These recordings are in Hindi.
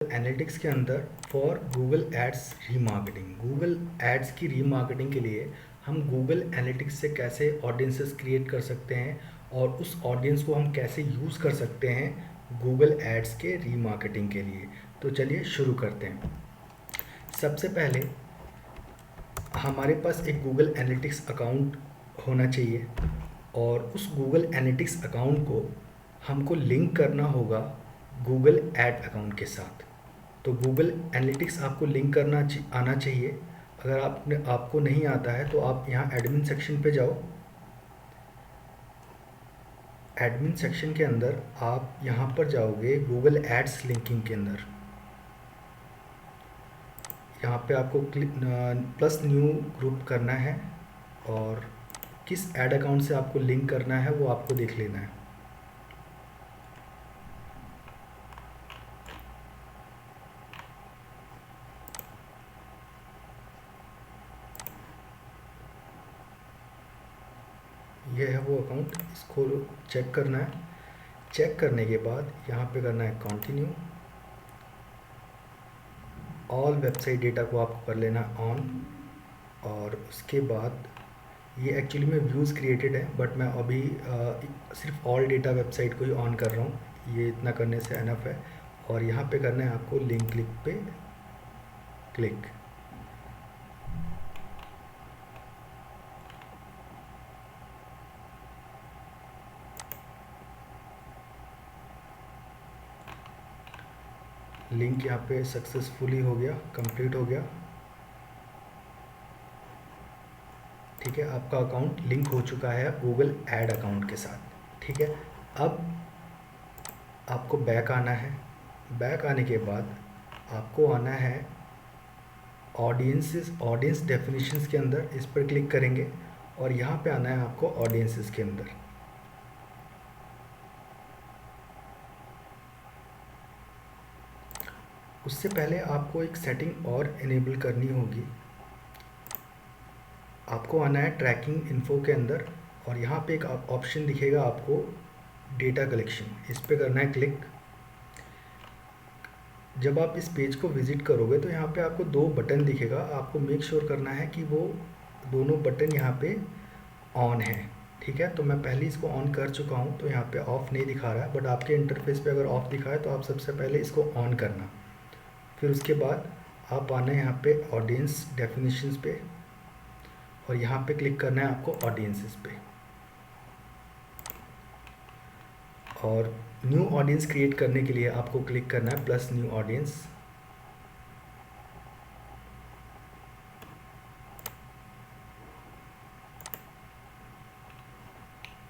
एनालिटिक्स के अंदर for Google ads remarketing, Google ads की रीमार्केटिंग के लिए हम गूगल एनालिटिक्स से कैसे ऑडियंसेस क्रिएट कर सकते हैं और उस ऑडियंस को हम कैसे यूज़ कर सकते हैं गूगल एड्स के रीमार्केटिंग के लिए। तो चलिए शुरू करते हैं। सबसे पहले हमारे पास एक गूगल एनालिटिक्स अकाउंट होना चाहिए और उस गूगल एनालिटिक्स अकाउंट को हमको लिंक करना होगा गूगल एड अकाउंट के साथ। तो गूगल एनालिटिक्स आपको लिंक करना आना चाहिए। अगर आपको नहीं आता है तो आप यहाँ एडमिन सेक्शन पे जाओ। एडमिन सेक्शन के अंदर आप यहाँ पर जाओगे गूगल एड्स लिंकिंग के अंदर। यहाँ पे आपको प्लस न्यू ग्रुप करना है और किस एड अकाउंट से आपको लिंक करना है वो आपको देख लेना है। ये है वो अकाउंट, इसको चेक करना है। चेक करने के बाद यहाँ पे करना है कंटिन्यू। ऑल वेबसाइट डेटा को आपको कर लेना ऑन और उसके बाद ये एक्चुअली में व्यूज़ क्रिएटेड है बट मैं अभी सिर्फ ऑल डेटा वेबसाइट को ही ऑन कर रहा हूँ। ये इतना करने से एनफ है और यहाँ पे करना है आपको लिंक क्लिक पे क्लिक। लिंक यहाँ पे सक्सेसफुली हो गया, कंप्लीट हो गया। ठीक है, आपका अकाउंट लिंक हो चुका है गूगल ऐड अकाउंट के साथ। ठीक है, अब आपको बैक आना है। बैक आने के बाद आपको आना है ऑडियंस डेफिनेशंस के अंदर, इस पर क्लिक करेंगे और यहाँ पे आना है आपको ऑडियंसेस के अंदर। उससे पहले आपको एक सेटिंग और इनेबल करनी होगी। आपको आना है ट्रैकिंग इन्फो के अंदर और यहाँ पे एक ऑप्शन दिखेगा आपको डेटा कलेक्शन, इस पे करना है क्लिक। जब आप इस पेज को विज़िट करोगे तो यहाँ पे आपको दो बटन दिखेगा, आपको मेक श्योर करना है कि वो दोनों बटन यहाँ पे ऑन है। ठीक है, तो मैं पहले इसको ऑन कर चुका हूँ तो यहाँ पे ऑफ़ नहीं दिखा रहा है, बट आपके इंटरफेस पे अगर ऑफ़ दिखा है तो आप सबसे पहले इसको ऑन करना। फिर उसके बाद आप आना है यहाँ पे ऑडियंस डेफिनेशंस पे और यहाँ पे क्लिक करना है आपको ऑडियंसेस पे और न्यू ऑडियंस क्रिएट करने के लिए आपको क्लिक करना है प्लस न्यू ऑडियंस।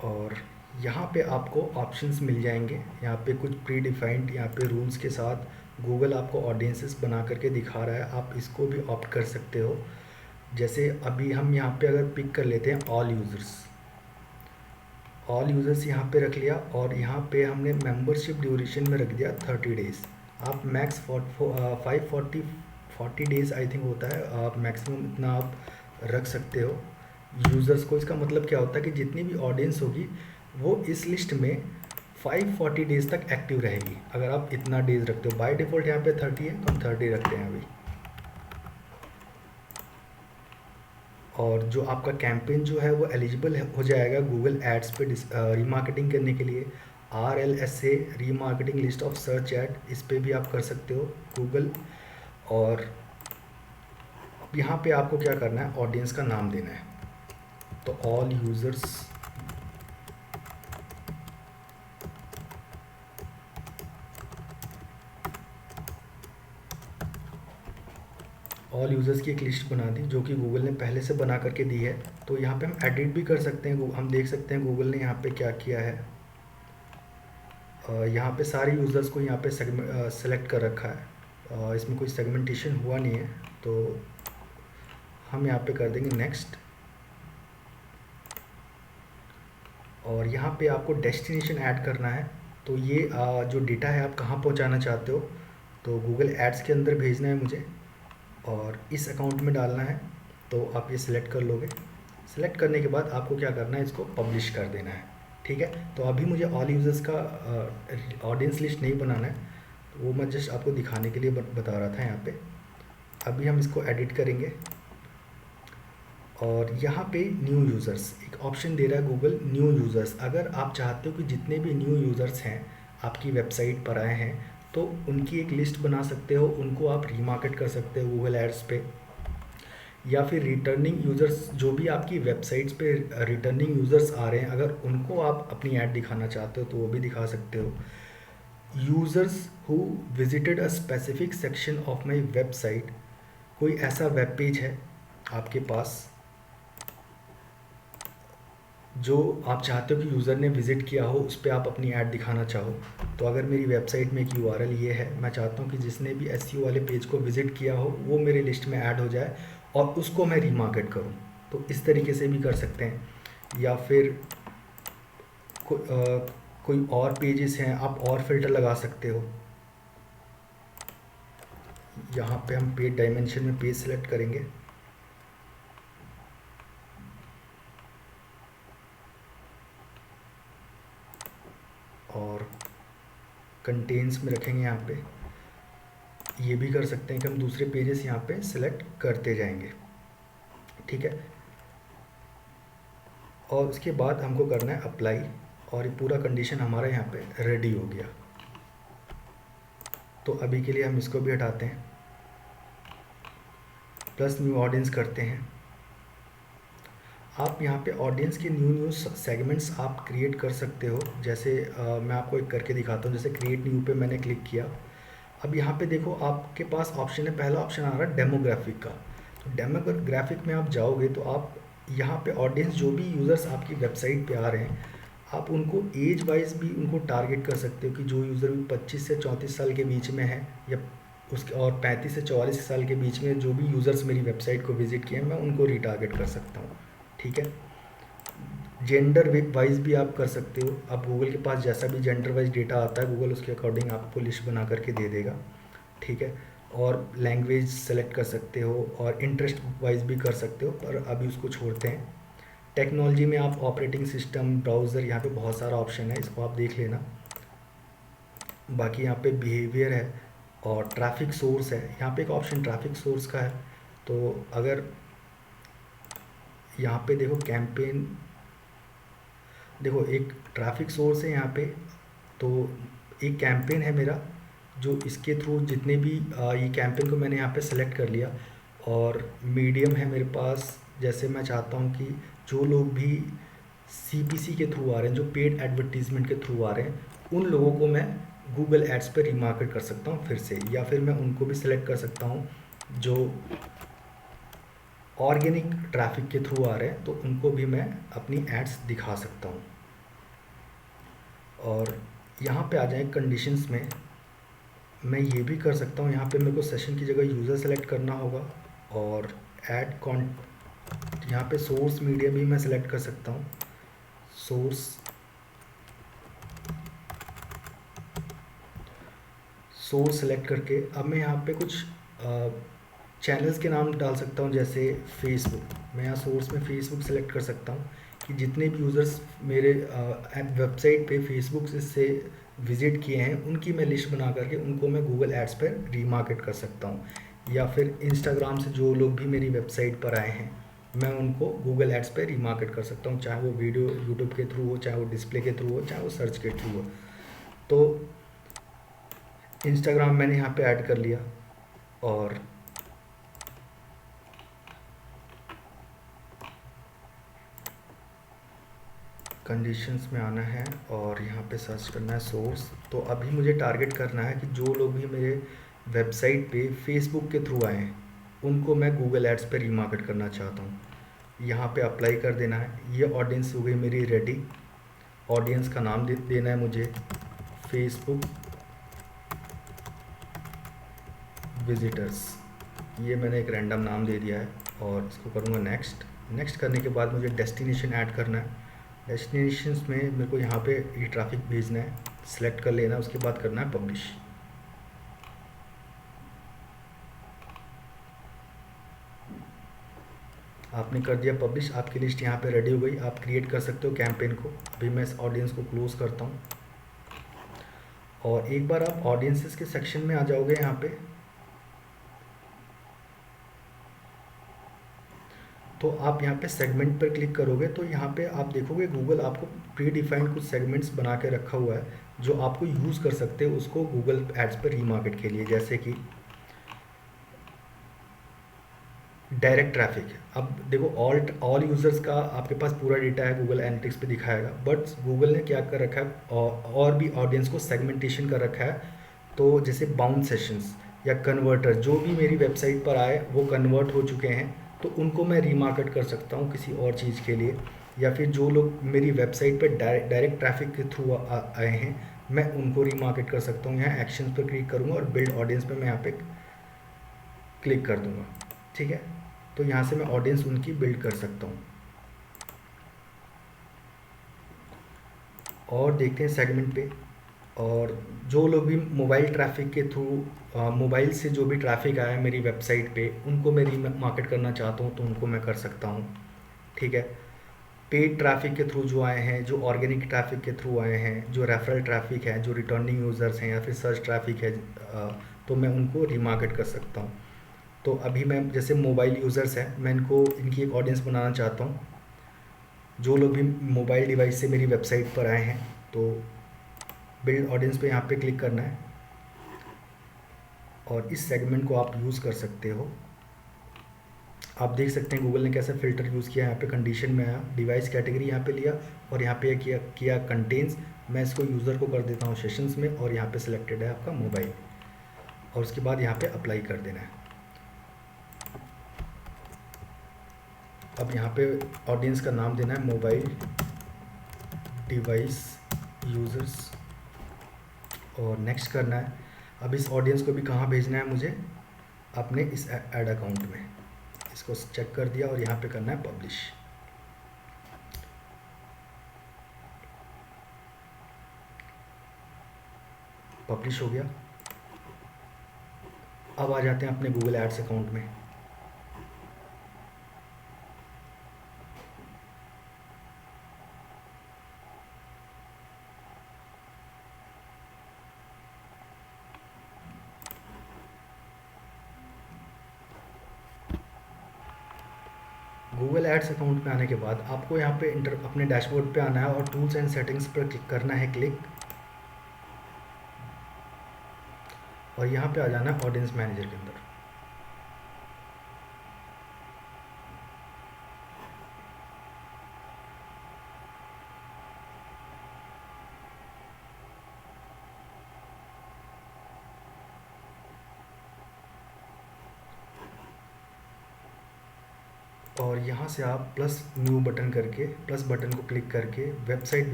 और यहाँ पे आपको ऑप्शंस मिल जाएंगे, यहाँ पे कुछ प्री डिफाइंड यहाँ पे रूल्स के साथ गूगल आपको ऑडियंसेस बना करके दिखा रहा है, आप इसको भी ऑप्ट कर सकते हो। जैसे अभी हम यहाँ पे अगर पिक कर लेते हैं ऑल यूज़र्स यहाँ पे रख लिया और यहाँ पे हमने मेंबरशिप ड्यूरेशन में रख दिया 30 डेज़। आप मैक्स 40 डेज़ आई थिंक होता है, आप मैक्सिमम इतना आप रख सकते हो यूज़र्स को। इसका मतलब क्या होता है कि जितनी भी ऑडियंस होगी वो इस लिस्ट में 540 डेज़ तक एक्टिव रहेगी अगर आप इतना डेज़ रखते हो। बाय डिफ़ॉल्ट यहाँ पे 30 है तो हम 30 रखते हैं अभी। और जो आपका कैंपेन जो है वो एलिजिबल हो जाएगा गूगल एड्स पे रीमार्केटिंग करने के लिए। RLSA remarketing list of search add, इस पे भी आप कर सकते हो गूगल। और अब यहाँ पे आपको क्या करना है, ऑडियंस का नाम देना है। तो ऑल यूज़र्स की एक लिस्ट बना दी जो कि गूगल ने पहले से बना करके दी है। तो यहाँ पे हम एडिट भी कर सकते हैं, हम देख सकते हैं गूगल ने यहाँ पे क्या किया है। यहाँ पे सारे यूज़र्स को यहाँ पे सेलेक्ट कर रखा है, इसमें कोई सेगमेंटेशन हुआ नहीं है। तो हम यहाँ पे कर देंगे नेक्स्ट। और यहाँ पे आपको डेस्टिनेशन ऐड करना है। तो ये जो डेटा है आप कहाँ पहुँचाना चाहते हो, तो गूगल एड्स के अंदर भेजना है मुझे और इस अकाउंट में डालना है। तो आप ये सिलेक्ट कर लोगे। सिलेक्ट करने के बाद आपको क्या करना है, इसको पब्लिश कर देना है। ठीक है, तो अभी मुझे ऑल यूज़र्स का ऑडियंस लिस्ट नहीं बनाना है, वो मैं जस्ट आपको दिखाने के लिए बता रहा था यहाँ पे। अभी हम इसको एडिट करेंगे और यहाँ पे न्यू यूज़र्स एक ऑप्शन दे रहा है गूगल न्यू यूज़र्स। अगर आप चाहते हो कि जितने भी न्यू यूज़र्स हैं आपकी वेबसाइट पर आए हैं तो उनकी एक लिस्ट बना सकते हो, उनको आप रीमार्केट कर सकते हो गूगल एड्स पे। या फिर रिटर्निंग यूज़र्स जो भी आपकी वेबसाइट्स पे रिटर्निंग यूज़र्स आ रहे हैं अगर उनको आप अपनी ऐड दिखाना चाहते हो तो वो भी दिखा सकते हो। Users who visited a specific section of my website, कोई ऐसा वेब पेज है आपके पास जो आप चाहते हो कि यूज़र ने विज़िट किया हो, उस पर आप अपनी ऐड दिखाना चाहो। तो अगर मेरी वेबसाइट में एक यूआरएल ये है, मैं चाहता हूँ कि जिसने भी एसईओ वाले पेज को विज़िट किया हो वो मेरे लिस्ट में ऐड हो जाए और उसको मैं रीमार्केट करूँ, तो इस तरीके से भी कर सकते हैं। या फिर कोई और पेजेस हैं, आप और फिल्टर लगा सकते हो। यहाँ पे हम पेज डायमेंशन में पेज सेलेक्ट करेंगे और कंटेंट्स में रखेंगे। यहाँ पे ये भी कर सकते हैं कि हम दूसरे पेजेस यहाँ पे सिलेक्ट करते जाएंगे, ठीक है। और उसके बाद हमको करना है अप्लाई और ये पूरा कंडीशन हमारा यहाँ पे रेडी हो गया। तो अभी के लिए हम इसको भी हटाते हैं, प्लस न्यू ऑडियंस करते हैं। आप यहाँ पे ऑडियंस के न्यू सेगमेंट्स आप क्रिएट कर सकते हो। जैसे मैं आपको एक करके दिखाता हूँ। जैसे क्रिएट न्यू पे मैंने क्लिक किया। अब यहाँ पे देखो आपके पास ऑप्शन है, पहला ऑप्शन आ रहा है डेमोग्राफिक का। तो डेमोग्राफिक में आप जाओगे तो आप यहाँ पे ऑडियंस जो भी यूज़र्स आपकी वेबसाइट पे आ रहे हैं आप उनको एज वाइज भी उनको टारगेट कर सकते हो कि जो यूज़र भी 25 से 34 साल के बीच में है या उसके और 35 से 44 साल के बीच में जो भी यूज़र्स मेरी वेबसाइट को विज़िट किए हैं मैं उनको रीटारगेट कर सकता हूँ, ठीक है। जेंडर वाइज भी आप कर सकते हो। अब गूगल के पास जैसा भी जेंडर वाइज डेटा आता है गूगल उसके अकॉर्डिंग आपको लिस्ट बना करके दे देगा, ठीक है। और लैंग्वेज सेलेक्ट कर सकते हो और इंटरेस्ट वाइज भी कर सकते हो, पर अभी उसको छोड़ते हैं। टेक्नोलॉजी में आप ऑपरेटिंग सिस्टम, ब्राउज़र, यहाँ पे बहुत सारा ऑप्शन है, इसको आप देख लेना। बाकी यहाँ पे बिहेवियर है और ट्रैफिक सोर्स है। यहाँ पे एक ऑप्शन ट्रैफिक सोर्स का है। तो अगर यहाँ पे देखो कैंपेन, देखो एक ट्रैफिक सोर्स है यहाँ पे। तो एक कैंपेन है मेरा जो इसके थ्रू जितने भी ये कैंपेन को मैंने यहाँ पे सेलेक्ट कर लिया। और मीडियम है मेरे पास। जैसे मैं चाहता हूँ कि जो लोग भी सीपीसी के थ्रू आ रहे हैं, जो पेड एडवर्टीजमेंट के थ्रू आ रहे हैं, उन लोगों को मैं गूगल एड्स पर रीमार्केट कर सकता हूँ फिर से। या फिर मैं उनको भी सिलेक्ट कर सकता हूँ जो ऑर्गेनिक ट्रैफिक के थ्रू आ रहे हैं, तो उनको भी मैं अपनी एड्स दिखा सकता हूँ। और यहाँ पे आ जाए कंडीशंस में, मैं ये भी कर सकता हूँ। यहाँ पे मेरे को सेशन की जगह यूज़र सेलेक्ट करना होगा और ऐड कॉन, यहाँ पे सोर्स मीडिया भी मैं सेलेक्ट कर सकता हूँ। सोर्स सेलेक्ट करके अब मैं यहाँ पे कुछ चैनल्स के नाम डाल सकता हूँ। जैसे फेसबुक, मैं यहाँ सोर्स में फेसबुक सेलेक्ट कर सकता हूँ कि जितने भी यूज़र्स मेरे वेबसाइट पे फेसबुक से विज़िट किए हैं उनकी मैं लिस्ट बना करके उनको मैं गूगल एड्स पर रीमार्केट कर सकता हूँ। या फिर इंस्टाग्राम से जो लोग भी मेरी वेबसाइट पर आए हैं मैं उनको गूगल एड्स पर रीमार्केट कर सकता हूँ, चाहे वो वीडियो यूट्यूब के थ्रू हो, चाहे वो डिस्प्ले के थ्रू हो, चाहे वो सर्च के थ्रू हो। तो इंस्टाग्राम मैंने यहाँ पे ऐड कर लिया और कंडीशंस में आना है और यहाँ पे सर्च करना है सोर्स। तो अभी मुझे टारगेट करना है कि जो लोग भी मेरे वेबसाइट पे फेसबुक के थ्रू आए हैं उनको मैं गूगल एड्स पे रीमार्केट करना चाहता हूँ। यहाँ पे अप्लाई कर देना है। ये ऑडियंस हो गई मेरी रेडी। ऑडियंस का नाम देना है मुझे फेसबुक विजिटर्स। ये मैंने एक रैंडम नाम दे दिया है और इसको करूँगा नेक्स्ट। नेक्स्ट करने के बाद मुझे डेस्टिनेशन ऐड करना है। डेस्टिनेशंस में मेरे को यहाँ पे ये ट्रैफिक भेजना है, सिलेक्ट कर लेना, उसके बाद करना है पब्लिश। आपने कर दिया पब्लिश, आपकी लिस्ट यहाँ पे रेडी हो गई। आप क्रिएट कर सकते हो कैंपेन को। अभी मैं इस ऑडियंस को क्लोज करता हूँ और एक बार आप ऑडियंसेस के सेक्शन में आ जाओगे यहाँ पे, तो आप यहाँ पे सेगमेंट पर क्लिक करोगे तो यहाँ पे आप देखोगे गूगल आपको प्री डिफाइंड कुछ सेगमेंट्स बना के रखा हुआ है जो आपको यूज़ कर सकते हो उसको गूगल एड्स पर रीमार्केट के लिए। जैसे कि डायरेक्ट ट्रैफिक। अब देखो ऑल यूज़र्स का आपके पास पूरा डेटा है, गूगल एनालिटिक्स पे दिखाएगा, बट गूगल ने क्या कर रखा है और भी ऑडियंस को सेगमेंटेशन कर रखा है। तो जैसे बाउंड सेशंस या कन्वर्टर जो भी मेरी वेबसाइट पर आए वो कन्वर्ट हो चुके हैं तो उनको मैं रीमार्केट कर सकता हूँ किसी और चीज़ के लिए, या फिर जो लोग मेरी वेबसाइट पर डायरेक्ट ट्रैफिक के थ्रू आए हैं मैं उनको रीमार्केट कर सकता हूँ। यहाँ एक्शंस पर क्लिक करूँगा और बिल्ड ऑडियंस पे मैं यहाँ पे क्लिक कर दूँगा। ठीक है, तो यहाँ से मैं ऑडियंस उनकी बिल्ड कर सकता हूँ। और देखते हैं सेगमेंट पे, और जो लोग भी मोबाइल ट्रैफिक के थ्रू मोबाइल से जो भी ट्रैफिक आया है मेरी वेबसाइट पे उनको मैं रीमार्केट करना चाहता हूँ तो उनको मैं कर सकता हूँ। ठीक है, पेड ट्रैफिक के थ्रू जो आए हैं, जो ऑर्गेनिक ट्रैफिक के थ्रू आए हैं, जो रेफरल ट्रैफिक है, जो रिटर्निंग यूज़र्स हैं या फिर सर्च ट्रैफिक है, तो मैं उनको रीमार्केट कर सकता हूँ। तो अभी मैं जैसे मोबाइल यूज़र्स हैं मैं इनकी एक ऑडियंस बनाना चाहता हूँ। जो लोग भी मोबाइल डिवाइस से मेरी वेबसाइट पर आए हैं तो बिल्ड ऑडियंस पे यहाँ पे क्लिक करना है और इस सेगमेंट को आप यूज़ कर सकते हो। आप देख सकते हैं गूगल ने कैसे फ़िल्टर यूज़ किया। यहाँ पे कंडीशन में आया, डिवाइस कैटेगरी यहाँ पे लिया और यहाँ पे किया कंटेन्स। मैं इसको यूज़र को कर देता हूँ सेशंस में और यहाँ पे सिलेक्टेड है आपका मोबाइल, और उसके बाद यहाँ पे अप्लाई कर देना है। अब यहाँ पे ऑडियंस का नाम देना है मोबाइल डिवाइस यूज़र्स और नेक्स्ट करना है। अब इस ऑडियंस को भी कहाँ भेजना है मुझे, अपने इस ऐड अकाउंट में। इसको चेक कर दिया और यहाँ पे करना है पब्लिश। पब्लिश हो गया। अब आ जाते हैं अपने गूगल एड्स अकाउंट में। गूगल एड्स अकाउंट में आने के बाद आपको यहाँ पे अपने डैशबोर्ड पे आना है और टूल्स एंड सेटिंग्स पर क्लिक करना है क्लिक, और यहाँ पे आ जाना है ऑडियंस मैनेजर के अंदर। और यहाँ से आप प्लस न्यू बटन करके, प्लस बटन को क्लिक करके वेबसाइट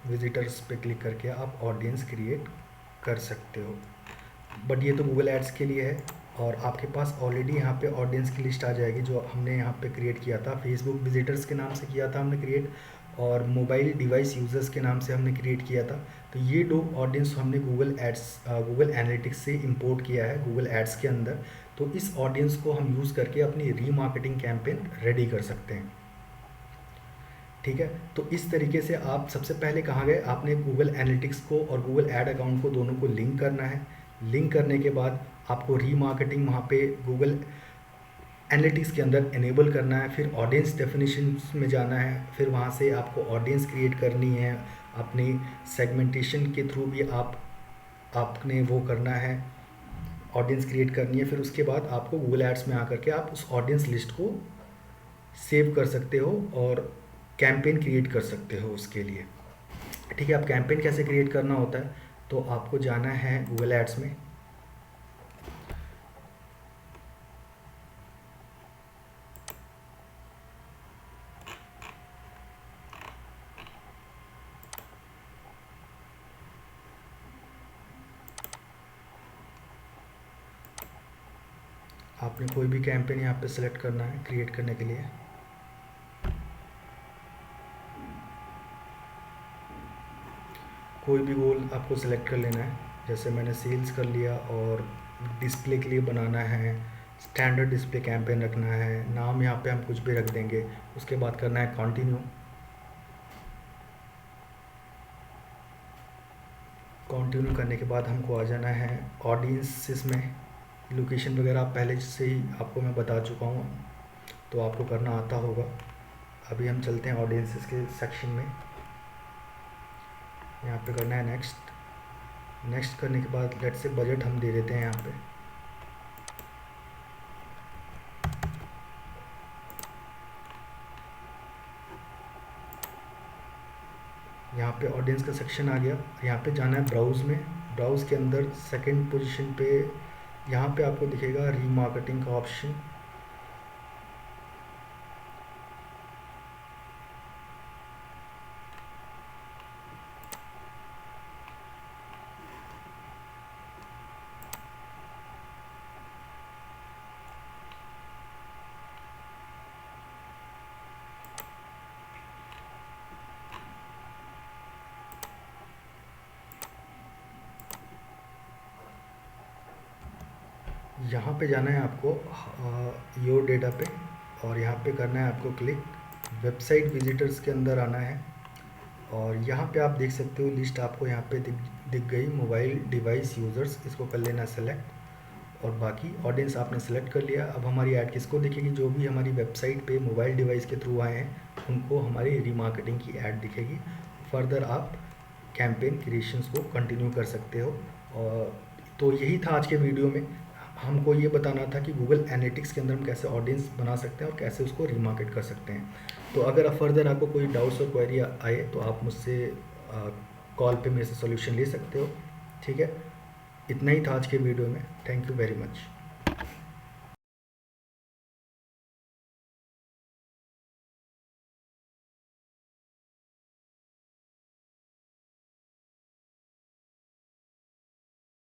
विजिटर्स पे क्लिक करके आप ऑडियंस क्रिएट कर सकते हो। बट ये तो गूगल एड्स के लिए है, और आपके पास ऑलरेडी यहाँ पे ऑडियंस की लिस्ट आ जाएगी जो हमने यहाँ पे क्रिएट किया था। फेसबुक विजिटर्स के नाम से किया था हमने क्रिएट, और मोबाइल डिवाइस यूज़र्स के नाम से हमने क्रिएट किया था। तो ये दो ऑडियंस हमने गूगल एनालिटिक्स से इंपोर्ट किया है गूगल एड्स के अंदर। तो इस ऑडियंस को हम यूज़ करके अपनी रीमार्केटिंग कैंपेन रेडी कर सकते हैं। ठीक है, तो इस तरीके से आप सबसे पहले कहाँ गए, आपने गूगल एनालिटिक्स को और गूगल एड अकाउंट को दोनों को लिंक करना है। लिंक करने के बाद आपको रीमार्केटिंग वहाँ पे गूगल एनालिटिक्स के अंदर इनेबल करना है। फिर ऑडियंस डेफिनेशंस में जाना है, फिर वहाँ से आपको ऑडियंस क्रिएट करनी है। अपनी सेगमेंटेशन के थ्रू भी आपने वो करना है, ऑडियंस क्रिएट करनी है। फिर उसके बाद आपको गूगल एड्स में आकर के आप उस ऑडियंस लिस्ट को सेव कर सकते हो और कैंपेन क्रिएट कर सकते हो उसके लिए। ठीक है, अब कैंपेन कैसे क्रिएट करना होता है, तो आपको जाना है गूगल एड्स में। आपने कोई भी कैंपेन यहाँ पे सिलेक्ट करना है क्रिएट करने के लिए। कोई भी गोल आपको सिलेक्ट कर लेना है, जैसे मैंने सेल्स कर लिया, और डिस्प्ले के लिए बनाना है, स्टैंडर्ड डिस्प्ले कैंपेन रखना है, नाम यहाँ पे हम कुछ भी रख देंगे। उसके बाद करना है कंटिन्यू। कंटिन्यू करने के बाद हमको आ जाना है ऑडियंसेस में। लोकेशन वगैरह आप पहले से ही आपको मैं बता चुका हूँ, तो आपको करना आता होगा। अभी हम चलते हैं ऑडियंसेस के सेक्शन में। यहाँ पे करना है नेक्स्ट। नेक्स्ट करने के बाद लेट्स से बजट हम दे देते हैं यहाँ पे। यहाँ पे ऑडियंस का सेक्शन आ गया। यहाँ पे जाना है ब्राउज़ में। ब्राउज़ के अंदर सेकंड पोजीशन पे यहाँ पे आपको दिखेगा रीमार्केटिंग का ऑप्शन। यहाँ पे जाना है आपको योर डेटा पे, और यहाँ पे करना है आपको क्लिक। वेबसाइट विजिटर्स के अंदर आना है, और यहाँ पे आप देख सकते हो लिस्ट आपको यहाँ पे दिख गई, मोबाइल डिवाइस यूज़र्स। इसको कर लेना सेलेक्ट, और बाकी ऑडियंस आपने सेलेक्ट कर लिया। अब हमारी ऐड किसको दिखेगी? जो भी हमारी वेबसाइट पे मोबाइल डिवाइस के थ्रू आए हैं उनको हमारी रीमार्केटिंग की ऐड दिखेगी। फर्दर आप कैंपेन क्रिएशंस को कंटिन्यू कर सकते हो। और तो यही था आज के वीडियो में। हमको ये बताना था कि गूगल एनालिटिक्स के अंदर हम कैसे ऑडियंस बना सकते हैं और कैसे उसको रीमार्केट कर सकते हैं। तो अगर फर्दर आपको कोई डाउट्स और क्वेरी आए तो आप मुझसे कॉल पे मेरे से सॉल्यूशन ले सकते हो। ठीक है, इतना ही था आज के वीडियो में। Thank you very much.